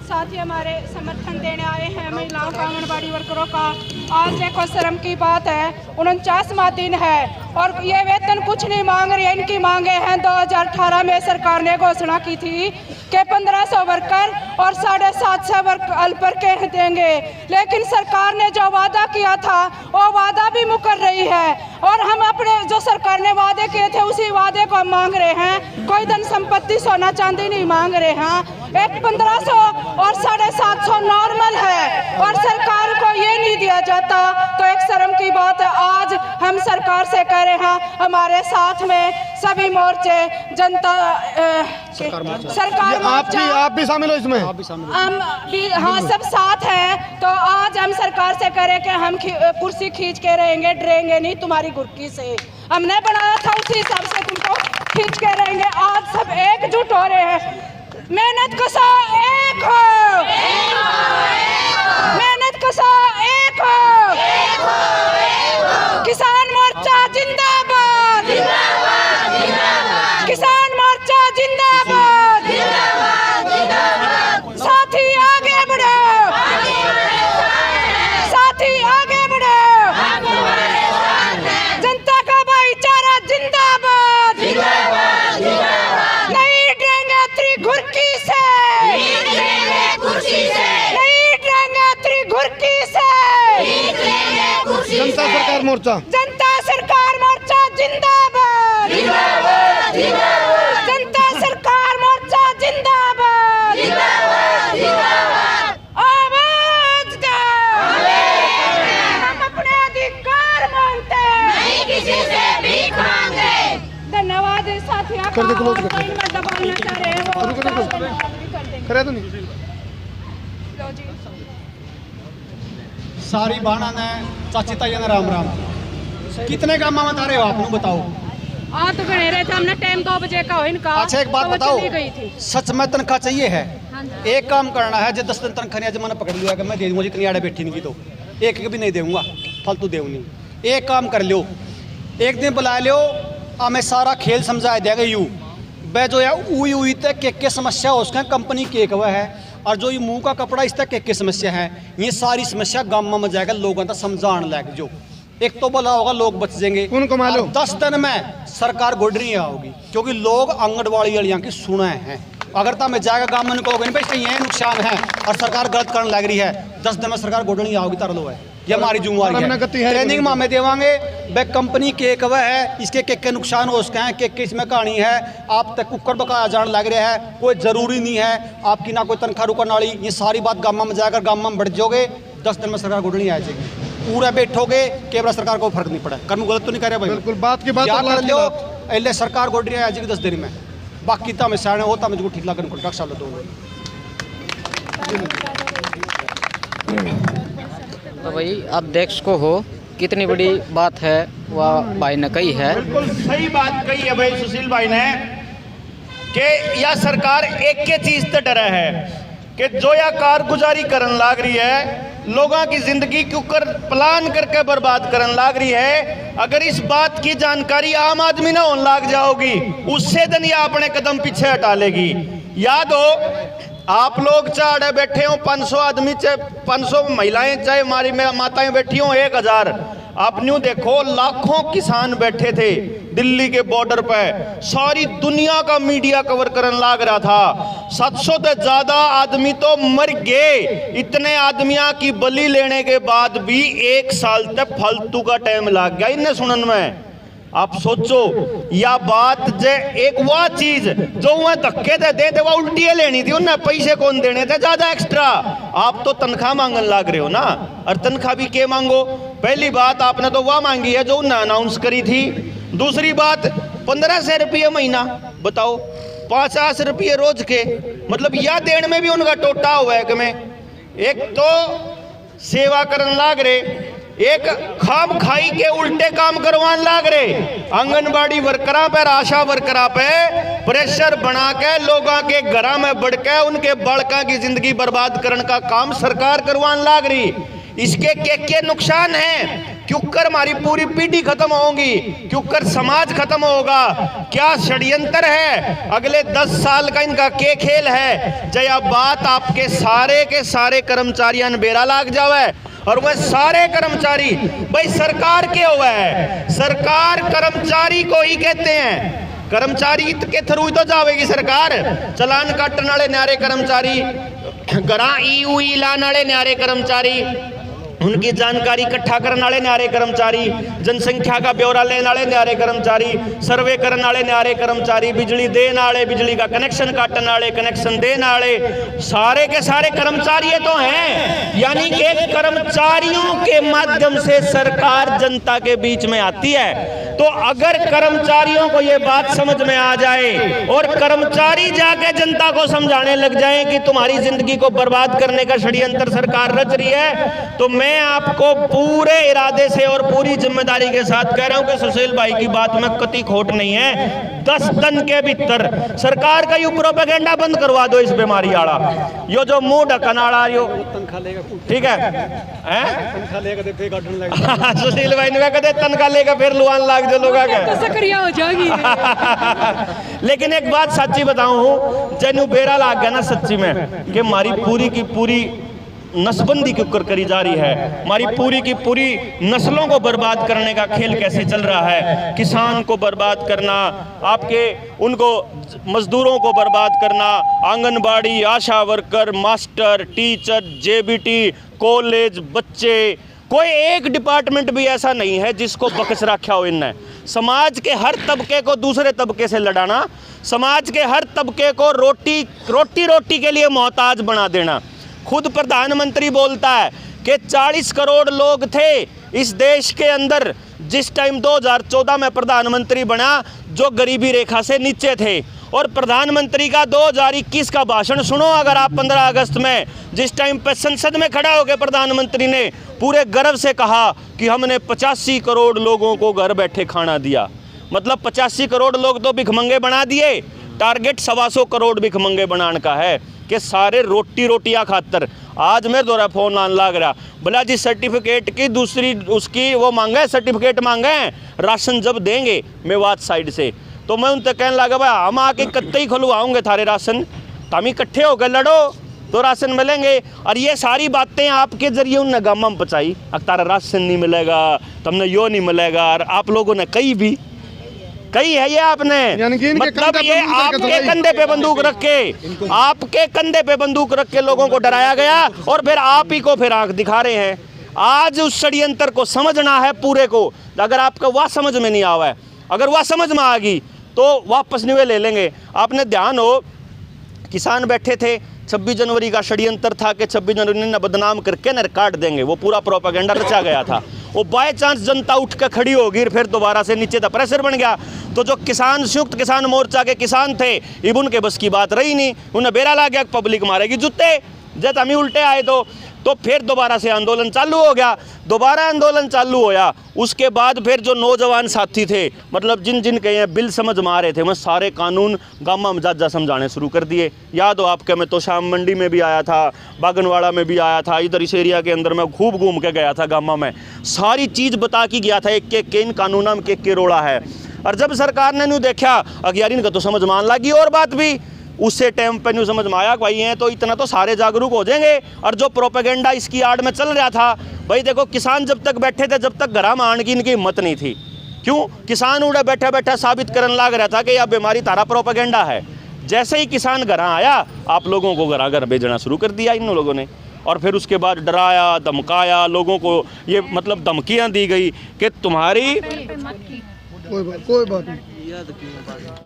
साथ ही हमारे समर्थन देने आए हैं महिलाओं का, आंगनबाड़ी वर्करों का। आज देखो शर्म की बात है, 49वां दिन है और ये वेतन कुछ नहीं मांग रही है। इनकी मांगे हैं 2018 में सरकार ने घोषणा की थी कि 1500 वर्कर और 750 वर्कर के देंगे, लेकिन सरकार ने जो वादा किया था वो वादा भी मुकर रही है और हम अपने जो सरकार ने वादे किए थे उसी वादे को हम मांग रहे हैं। कोई धन संपत्ति सोना चांदी नहीं मांग रहे हैं। एक 1500 और 750 नॉर्मल है और सरकार को ये नहीं दिया जाता, तो एक शर्म की बात है। आज हम सरकार से कह रहे हैं, हमारे साथ में सभी मोर्चे, जनता सरकार आप भी शामिल हो इसमें? हम भी, हाँ, सब साथ हैं। तो आज हम सरकार से करें कि हम कुर्सी खींच के रहेंगे, डरेंगे नहीं तुम्हारी गुर्की से। हमने बनाया था उसी हिसाब से तुमको खींच के रहेंगे। आज सब एकजुट हो रहे हैं। मेहनत कसा एक हो, मेहनत कसा एक हो, किसान मोर्चा जिंदाबाद, किसान मोर्चा जिंदाबाद, साथी आगे बढ़ो, साथी आगे बढ़ो, जनता का भाईचारा जिंदाबाद, नहीं डरेंगे त्रिघुर्की से, नहीं डरेंगे त्रिघुर्की से। जनता सरकार मोर्चा, जनता सरकार मोर्चा जिंदाबाद, जनता सरकार मोर्चा जिंदाबाद, आवाज दो, हम अपने अधिकार मांगते हैं, किसी से भीख मांगते। धन्यवाद साथियों। कर दे, क्लोज कर दे। मैं दबाना चाह रहे हैं वो करे तो नहीं लो जी। सारी बाणा ने चाची ताइया ने राम राम। कितने काम बता रहे हो आप लोग बताओ? आ तो गए रहे थे हमने, टाइम 2 बजे का हो इनका। अच्छा एक बात तो वो बताओ, चली गई थी। सच में तनख्वाह चाहिए है? हाँ जी। एक काम करना है, जो 10 दिन तनख्वाह नहीं, मैंने पकड़ लिया कि मैं दे दूंगा जितनी आड़े बैठी नहीं की, तो एक भी नहीं दूंगा, फालतू देऊ नहीं। एक काम कर लो, एक दिन बुला लो, हमें सारा खेल समझा देगा। यू वे जो है उई उई तक के समस्या हो उसका कंपनी केक हुआ है, और जो ये मुंह का कपड़ा इस तक के समस्या है, ये सारी समस्या गाँव में जाएगा, लोगों तक समझाने लग। जो एक तो बोला होगा लोग बच जाएंगे, उनको मालूम 10 दिन में सरकार गोडरी होगी, क्योंकि लोग आंगनबाड़ी वालियाँ की सुने हैं। अगर तो हमें जाएगा गाँव में कहोगे भाई ये नुकसान है और सरकार गलत करने लग रही है, 10 दिन में सरकार गोडरी आओगी, तर लो है, ये हमारी जिम्मेवारी है। ट्रेनिंग में हमें देवांगे, वे कंपनी केक वह है, इसके केक के नुकसान हो उसके हैं, केक के इसमें कहानी है, आप तक कुकर बकाया जान लग रहा है, कोई ज़रूरी नहीं है आपकी ना कोई तनख्वाह रुकने वाली। ये सारी बात गाँव में जाकर गाँव में बढ़ जाओगे, 10 दिन में सरकार गोडनी आ जाएगी। पूरा बैठोगे केवल सरकार को फर्क नहीं पड़ा। कर्म गलत तो नहीं करे भाई, बिल्कुल बात की बात कर लो, पहले सरकार गोडनी आ जाएगी 10 दिन में, बाकी तो हमें साढ़े होता मुझको ठीक लगा कॉन्ट्रैक्ट साल दो। तो भाई आप देख सको हो कितनी बड़ी बात है वह भाई ने कही है। बिल्कुल सही बात कही है भाई सुशील भाई ने, कि यह सरकार एक के चीज से डरा है कि जो यह कारगुजारी करन लाग रही है, लोगों की जिंदगी क्यों कर प्लान करके बर्बाद करन लाग रही है। अगर इस बात की जानकारी आम आदमी ना होने लाग जाओगी, उससे दिन यह अपने कदम पीछे हटा लेगी। याद हो आप लोग चाहे बैठे हो 500 आदमी, चाहे 500 महिलाएं, चाहे हमारी माताएं बैठी हो 1000, आप न्यू देखो लाखों किसान बैठे थे दिल्ली के बॉर्डर पे, सारी दुनिया का मीडिया कवर करने लाग रहा था। 700 से ज्यादा आदमी तो मर गए। इतने आदमियों की बलि लेने के बाद भी 1 साल तक फालतू का टाइम लग गया इन्हें सुनने में। आप सोचो या बात जे एक वह चीज जो वह धक्के दे थे वह उल्टी लेनी थी, उन्हें पैसे कौन देने थे ज्यादा एक्स्ट्रा। आप तो तनख्वाह मांगने लग रहे हो ना, और तनख्वाह भी क्या मांगो? पहली बात आपने तो वह मांगी है जो उन्हें अनाउंस करी थी। दूसरी बात 1500 रुपये महीना, बताओ 50 रुपये रोज के, मतलब यह देने में भी उनका टोटा हुआ है कि मैं एक तो सेवा करने लाग रहे, एक खाम खाई के उल्टे काम करवाने लाग रहे। आंगनबाड़ी वर्करा पर, आशा वर्करा पे प्रेशर बना के लोगों के घरों में बढ़ के उनके बालका की जिंदगी बर्बाद करने का काम सरकार करवाने लाग रही। इसके क्या नुकसान हैं, क्यों कर हमारी पूरी पीढ़ी खत्म होगी, क्यों कर समाज खत्म होगा, क्या षड्यंत्र है, अगले 10 साल का इनका क्या खेल है। जया बात आपके सारे के सारे कर्मचारियों ने बेरा लाग जावे और वह सारे कर्मचारी भाई सरकार के हुआ है, सरकार कर्मचारी को ही कहते हैं, कर्मचारी के थ्रू तो जावेगी सरकार। चलान काटने वाले न्यारे कर्मचारी, घरा ई लाने वाले न्यारे कर्मचारी, उनकी जानकारी इकट्ठा करने वाले न्यारे कर्मचारी, जनसंख्या का ब्यौरा लेने वाले न्यारे कर्मचारी, सर्वे करने वाले न्यारे कर्मचारी, बिजली देने वाले, बिजली का कनेक्शन काटने वाले, कनेक्शन देने वाले, सारे के सारे कर्मचारी तो हैं। यानी कि कर्मचारियों के माध्यम से सरकार जनता के बीच में आती है। तो अगर कर्मचारियों को ये बात समझ में आ जाए और कर्मचारी जाके जनता को समझाने लग जाए कि तुम्हारी जिंदगी को बर्बाद करने का षड्यंत्र सरकार रच रही है, तो मैं आपको पूरे इरादे से और पूरी जिम्मेदारी के साथ कह रहा हूं कि सुशील भाई की बात में कतई खोट नहीं है। 10 दिन के भीतर सरकार का यू प्रोपेगेंडा बंद करवा दो इस बीमारी वाला, यो जो मुंह ढकन वाला यो, ठीक है सुशील भाई ने कहते तनखा लेगा फिर लुआन लाग जो लोग सक्रिय हो जाएगी। लेकिन एक बात सच्ची बताऊं, जैनू बेरा लाग गया ना सच्ची में कि हमारी पूरी की पूरी नसबंदी क्यों करी जा रही है, हमारी पूरी की पूरी नस्लों को बर्बाद करने का खेल कैसे चल रहा है, किसान को बर्बाद करना, आपके उनको मजदूरों को बर्बाद करना, anganwadi, ASHA worker, master, teacher, JBT, college, बच्चे, कोई एक डिपार्टमेंट भी ऐसा नहीं है जिसको बकस रखा हो इनने। समाज के हर तबके को दूसरे तबके से लड़ाना, समाज के हर तबके को रोटी के लिए मोहताज बना देना। खुद प्रधानमंत्री बोलता है कि 40 करोड़ लोग थे इस देश के अंदर जिस टाइम 2014 में प्रधानमंत्री बना जो गरीबी रेखा से नीचे थे। और प्रधानमंत्री का 2021 का भाषण सुनो अगर आप 15 अगस्त में, जिस टाइम पे संसद में खड़ा होकर प्रधानमंत्री ने पूरे गर्व से कहा कि हमने 85 करोड़ लोगों को घर बैठे खाना दिया। मतलब 85 करोड़ लोग तो भिखमंगे बना दिए, टारगेट 125 करोड़ भिखमंगे बनाने का है कि सारे रोटियां खातर। आज मेरे द्वारा फोन आने लग रहा, बोला जी सर्टिफिकेट की दूसरी उसकी वो मांगे, सर्टिफिकेट मांगे हैं, राशन जब देंगे मेवात साइड से। तो मैं उनसे कहने लगा भाई हम आके कत्ते ही खुलवाऊंगे थारे राशन, तो हम इकट्ठे होकर लड़ो तो राशन मिलेंगे। और ये सारी बातें आपके जरिए उन गामा में पचाई, तारा राशन नहीं मिलेगा, तुमने यो नहीं मिलेगा, और आप लोगों ने कई है ये आपने, मतलब ये आपके कंधे पे बंदूक रख के, आपके कंधे पे बंदूक रख के लोगों को डराया गया और फिर आप ही को फिर आंख दिखा रहे हैं। आज उस षड्यंत्र को समझना है पूरे को। अगर आपका वह समझ में नहीं आवा है, अगर वह समझ में आ गई तो वापस निवे ले लेंगे। आपने ध्यान हो, किसान बैठे थे, 26 जनवरी का षड्यंत्र था कि 26 जनवरी ने बदनाम करके न काट देंगे, वो पूरा प्रोपेगेंडा रचा गया था। वो बाय चांस जनता उठ कर खड़ी होगी फिर दोबारा से नीचे तक प्रेशर बन गया। तो जो किसान, संयुक्त किसान मोर्चा के किसान थे, इब उनके बस की बात रही नहीं, उन्हें बेरा ला गया पब्लिक मारेगी जूते, जब हम ही उल्टे आए तो फिर दोबारा से आंदोलन चालू हो गया। दोबारा आंदोलन चालू होया, उसके बाद फिर जो नौजवान साथी थे, मतलब जिन के ये बिल समझ में आ रहे थे, मैं सारे कानून गामा मजाजा समझाने शुरू कर दिए। याद हो आपके, मैं तो शाम मंडी में भी आया था, बागनवाड़ा में भी आया था, इधर इस एरिया के अंदर मैं खूब घूम के गया था गामा में, सारी चीज़ बता के गया था एक के इन कानूना में के रोड़ा है। और जब सरकार ने न्यू देखा अगियारी इनका तो समझ मान लगी, और बात भी उससे टाइम पे न्यू समझ में आया भाई हैं तो इतना तो सारे जागरूक हो जाएंगे। और जो प्रोपेगेंडा इसकी आड़ में चल रहा था, भाई देखो किसान जब तक बैठे थे, जब तक घरा में आने की इनकी हिम्मत नहीं थी। क्यों? किसान उड़े बैठे बैठे साबित करने लग रहा था कि यह बीमारी तारा प्रोपेगेंडा है। जैसे ही किसान घरा आया, आप लोगों को घरा घर भेजना शुरू कर दिया इन लोगों ने, और फिर उसके बाद डराया, धमकाया लोगों को, ये मतलब धमकियाँ दी गई कि तुम्हारी कोई बात नहीं।